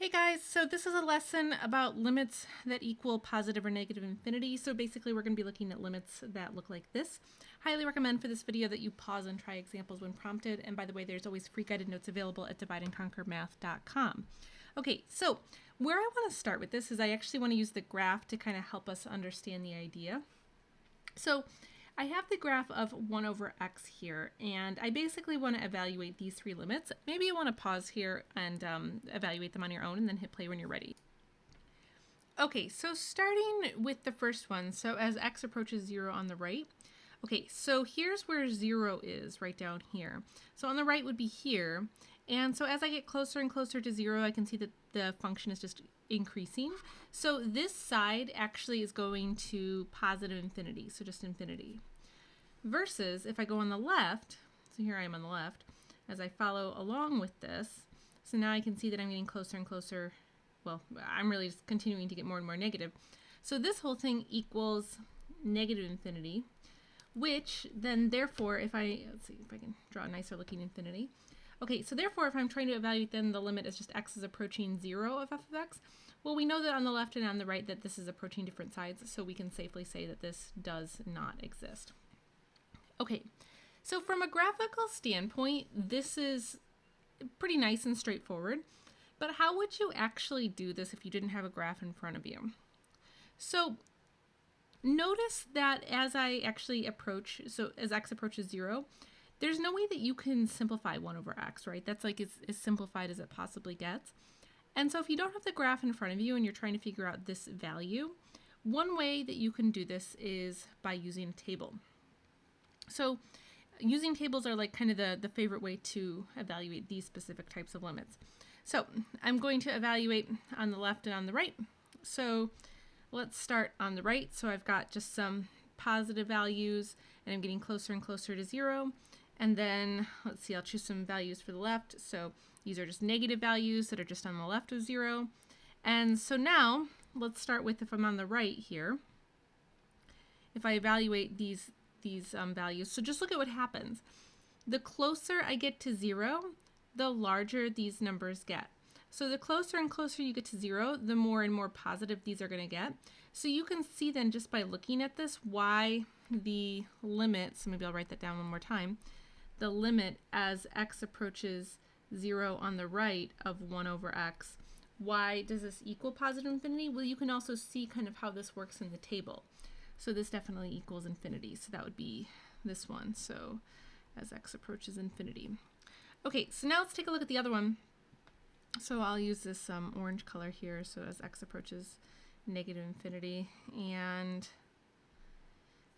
Hey guys, so this is a lesson about limits that equal positive or negative infinity. So basically we're going to be looking at limits that look like this. Highly recommend for this video that you pause and try examples when prompted. And by the way, there's always free guided notes available at divideandconquermath.com. Okay, so where I want to start with this is I actually want to use the graph to kind of help us understand the idea. So I have the graph of 1 over x here, and I basically want to evaluate these three limits. Maybe you want to pause here and evaluate them on your own and then hit play when you're ready. Okay, so starting with the first one, so as x approaches 0 on the right, okay, so here's where 0 is, right down here. So on the right would be here, and so as I get closer and closer to 0, I can see that the function is just increasing. So this side actually is going to positive infinity, so just infinity. Versus if I go on the left, so here I am on the left, as I follow along with this, so now I can see that I'm getting closer and closer. Well, I'm really just continuing to get more and more negative. So this whole thing equals negative infinity, which then therefore if let's see if I can draw a nicer looking infinity. Okay, so therefore if I'm trying to evaluate then the limit is just x is approaching 0 of f of x, well, we know that on the left and on the right that this is approaching different sides, so we can safely say that this does not exist. Okay, so from a graphical standpoint, this is pretty nice and straightforward, but how would you actually do this if you didn't have a graph in front of you? So notice that as I actually approach, so as x approaches 0, there's no way that you can simplify 1 over x, right? That's like as simplified as it possibly gets. And so if you don't have the graph in front of you and you're trying to figure out this value, one way that you can do this is by using a table. So using tables are like kind of the favorite way to evaluate these specific types of limits. So I'm going to evaluate on the left and on the right. So let's start on the right. So I've got just some positive values and I'm getting closer and closer to 0. And then let's see, I'll choose some values for the left. So these are just negative values that are just on the left of 0. And so now let's start with if I'm on the right here. If I evaluate these values, so just look at what happens. The closer I get to 0, the larger these numbers get. So the closer and closer you get to 0, the more and more positive these are going to get. So you can see then just by looking at this why the limit, so maybe I'll write that down one more time, the limit as x approaches 0 on the right of 1 over x, why does this equal positive infinity? Well, you can also see kind of how this works in the table. So this definitely equals infinity. So that would be this one. So as x approaches infinity. Okay, so now let's take a look at the other one. So I'll use this orange color here. So as x approaches negative infinity. And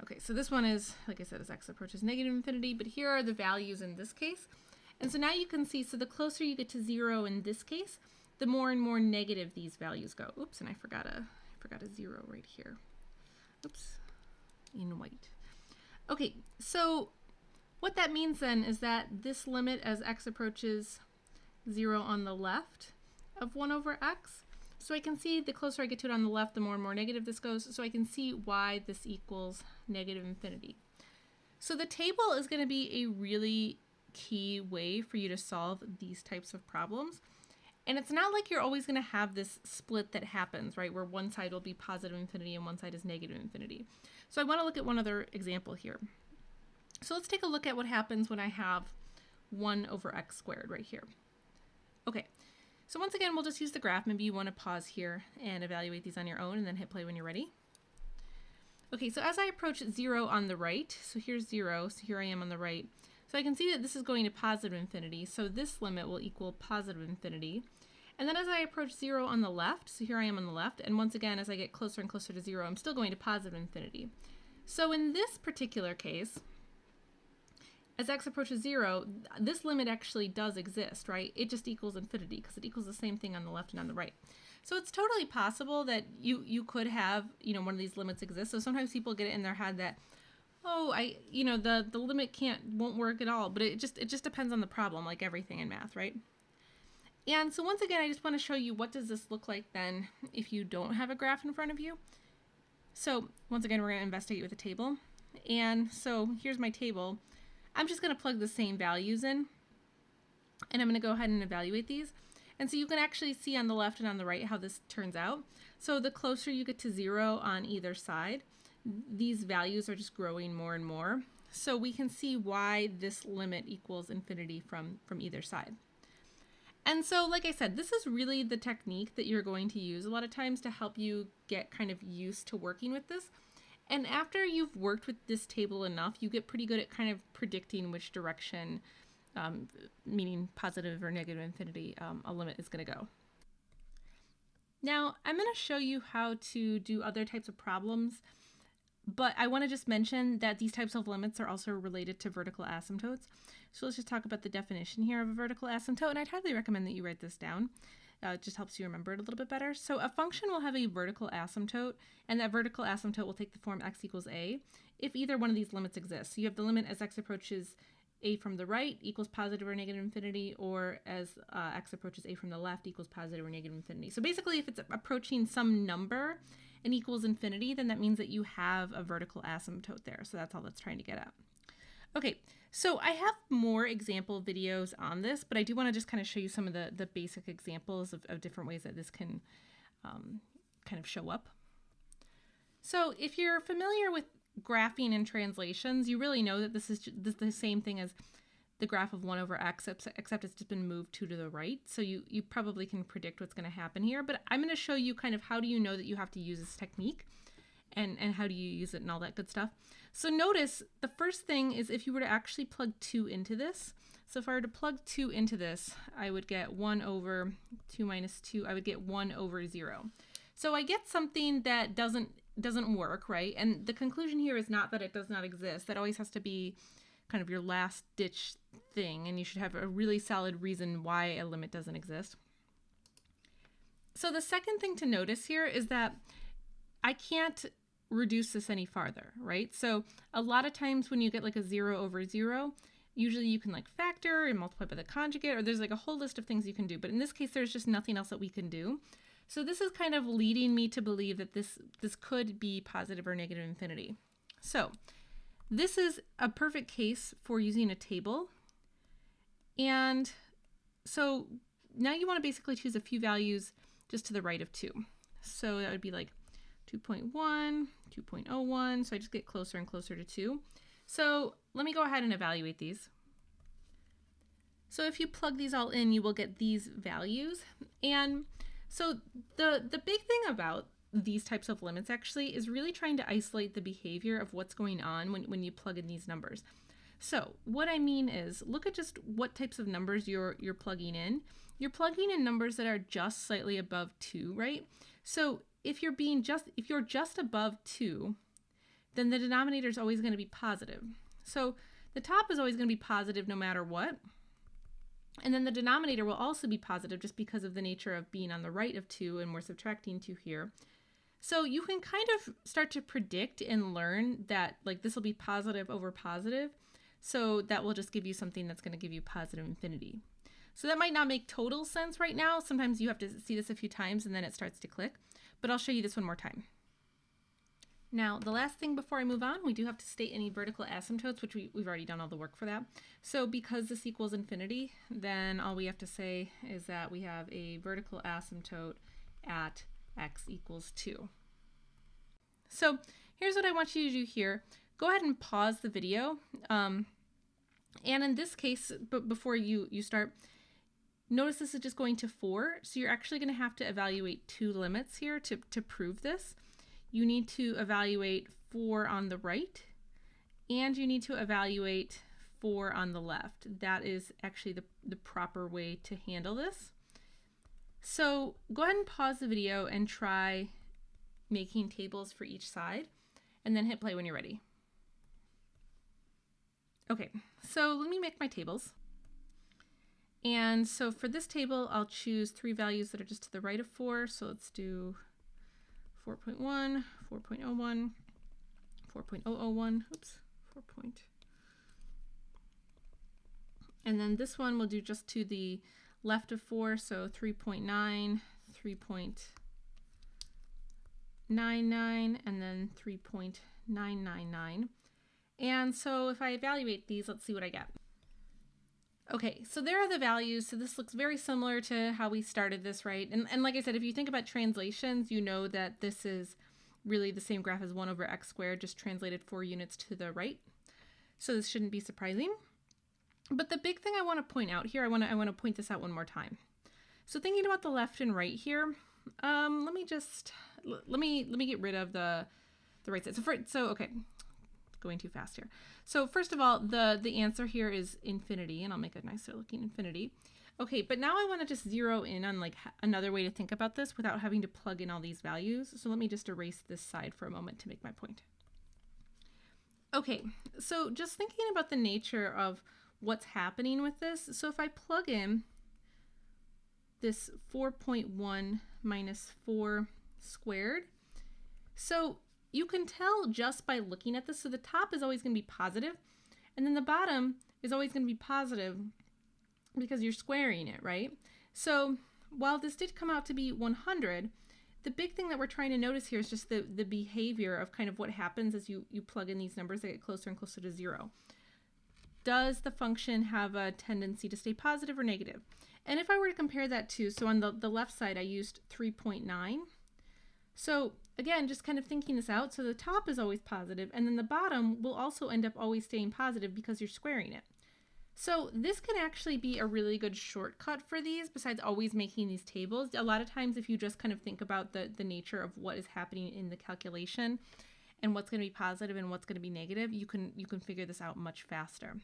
okay, so this one is, like I said, as x approaches negative infinity. But here are the values in this case. And so now you can see, so the closer you get to 0 in this case, the more and more negative these values go. Oops, and I forgot a 0 right here. Oops, in white. Okay, so what that means then is that this limit as x approaches 0 on the left of 1 over x, so I can see the closer I get to it on the left, the more and more negative this goes, so I can see why this equals negative infinity. So the table is going to be a really key way for you to solve these types of problems. And it's not like you're always going to have this split that happens, right, where one side will be positive infinity and one side is negative infinity. So I want to look at one other example here. So let's take a look at what happens when I have 1 over x squared right here. Okay, so once again, we'll just use the graph. Maybe you want to pause here and evaluate these on your own and then hit play when you're ready. Okay, so as I approach 0 on the right, so here's 0, so here I am on the right. So I can see that this is going to positive infinity, so this limit will equal positive infinity. And then as I approach 0 on the left, so here I am on the left, and once again, as I get closer and closer to 0, I'm still going to positive infinity. So in this particular case, as x approaches 0, this limit actually does exist, right? It just equals infinity because it equals the same thing on the left and on the right. So it's totally possible that you could have, one of these limits exist. So sometimes people get it in their head that, oh, the limit won't work at all, but it just depends on the problem, like everything in math, right? And so once again, I just want to show you what does this look like then if you don't have a graph in front of you. So once again, we're going to investigate with a table. And so here's my table. I'm just going to plug the same values in, and I'm going to go ahead and evaluate these. And so you can actually see on the left and on the right how this turns out. So the closer you get to 0 on either side, these values are just growing more and more. So we can see why this limit equals infinity from either side. And so, like I said, this is really the technique that you're going to use a lot of times to help you get kind of used to working with this. And after you've worked with this table enough, you get pretty good at kind of predicting which direction, meaning positive or negative infinity, a limit is going to go. Now, I'm going to show you how to do other types of problems, but I want to just mention that these types of limits are also related to vertical asymptotes. So let's just talk about the definition here of a vertical asymptote, and I'd highly recommend that you write this down. It just helps you remember it a little bit better. So a function will have a vertical asymptote, and that vertical asymptote will take the form x equals a if either one of these limits exists. So you have the limit as x approaches a from the right equals positive or negative infinity, or as x approaches a from the left equals positive or negative infinity. So basically, if it's approaching some number and equals infinity, then that means that you have a vertical asymptote there. So that's all that's trying to get at. Okay, so I have more example videos on this, but I do want to just kind of show you some of the basic examples of different ways that this can kind of show up. So if you're familiar with graphing and translations, you really know that this is the same thing as the graph of 1 over x, except it's just been moved 2 to the right. So you probably can predict what's going to happen here, but I'm going to show you kind of how do you know that you have to use this technique and how do you use it and all that good stuff. So notice the first thing is if you were to actually plug 2 into this. So if I were to plug 2 into this, I would get 1 over 2 minus 2. I would get 1 over 0. So I get something that doesn't work, right? And the conclusion here is not that it does not exist. That always has to be kind of your last ditch thing, and you should have a really solid reason why a limit doesn't exist. So the second thing to notice here is that I can't reduce this any farther, right? So a lot of times when you get like a 0 over 0, usually you can like factor and multiply by the conjugate, or there's like a whole list of things you can do. But in this case, there's just nothing else that we can do. So this is kind of leading me to believe that this could be positive or negative infinity. So this is a perfect case for using a table. And so now you want to basically choose a few values just to the right of 2. So that would be like 2.1, 2.01. So I just get closer and closer to 2. So let me go ahead and evaluate these. So if you plug these all in, you will get these values. And so the big thing about these types of limits actually is really trying to isolate the behavior of what's going on when you plug in these numbers. So what I mean is look at just what types of numbers you're plugging in. You're plugging in numbers that are just slightly above 2, right? So if you're just above 2, then the denominator is always going to be positive. So the top is always going to be positive no matter what. And then the denominator will also be positive just because of the nature of being on the right of 2 and we're subtracting 2 here. So you can kind of start to predict and learn that like this will be positive over positive. So that will just give you something that's going to give you positive infinity. So that might not make total sense right now. Sometimes you have to see this a few times and then it starts to click. But I'll show you this one more time. Now, the last thing before I move on, we do have to state any vertical asymptotes, which we've already done all the work for that. So because this equals infinity, then all we have to say is that we have a vertical asymptote at x equals 2. So here's what I want you to do here. Go ahead and pause the video. And in this case, before you start, notice this is just going to 4. So you're actually going to have to evaluate 2 limits here to prove this. You need to evaluate 4 on the right, and you need to evaluate 4 on the left. That is actually the proper way to handle this. So go ahead and pause the video and try making tables for each side, and then hit play when you're ready. Okay, so let me make my tables. And so for this table, I'll choose 3 values that are just to the right of 4. So let's do 4.1, 4.01, 4.001, oops, 4. And then this one we'll do just to the left of 4, so 3.9, 3.999, and then 3.999. And so if I evaluate these, let's see what I get. Okay, so there are the values. So this looks very similar to how we started this, right? And like I said, if you think about translations, you know that this is really the same graph as 1 over x squared, just translated 4 units to the right. So this shouldn't be surprising. But the big thing I want to point out here, I want to point this out one more time. So thinking about the left and right here, let me get rid of the right side. So okay, going too fast here. So first of all, the answer here is infinity, and I'll make a nicer looking infinity. Okay, but now I want to just zero in on like another way to think about this without having to plug in all these values. So let me just erase this side for a moment to make my point. Okay, so just thinking about the nature of what's happening with this. So if I plug in this 4.1 minus 4 squared, so you can tell just by looking at this. So the top is always going to be positive, and then the bottom is always going to be positive because you're squaring it, right? So while this did come out to be 100, the big thing that we're trying to notice here is just the behavior of kind of what happens as you plug in these numbers that get closer and closer to 0. Does the function have a tendency to stay positive or negative? And if I were to compare that to, so on the left side, I used 3.9. So again, just kind of thinking this out. So the top is always positive, and then the bottom will also end up always staying positive because you're squaring it. So this can actually be a really good shortcut for these, besides always making these tables. A lot of times if you just kind of think about the nature of what is happening in the calculation and what's going to be positive and what's going to be negative, you can figure this out much faster.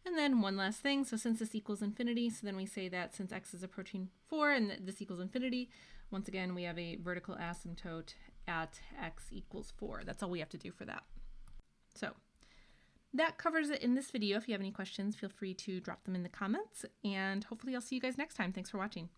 And then one last thing, so since this equals infinity, so then we say that since x is approaching 4 and this equals infinity, once again we have a vertical asymptote at x equals 4. That's all we have to do for that. So that covers it in this video. If you have any questions, feel free to drop them in the comments, and hopefully I'll see you guys next time. Thanks for watching.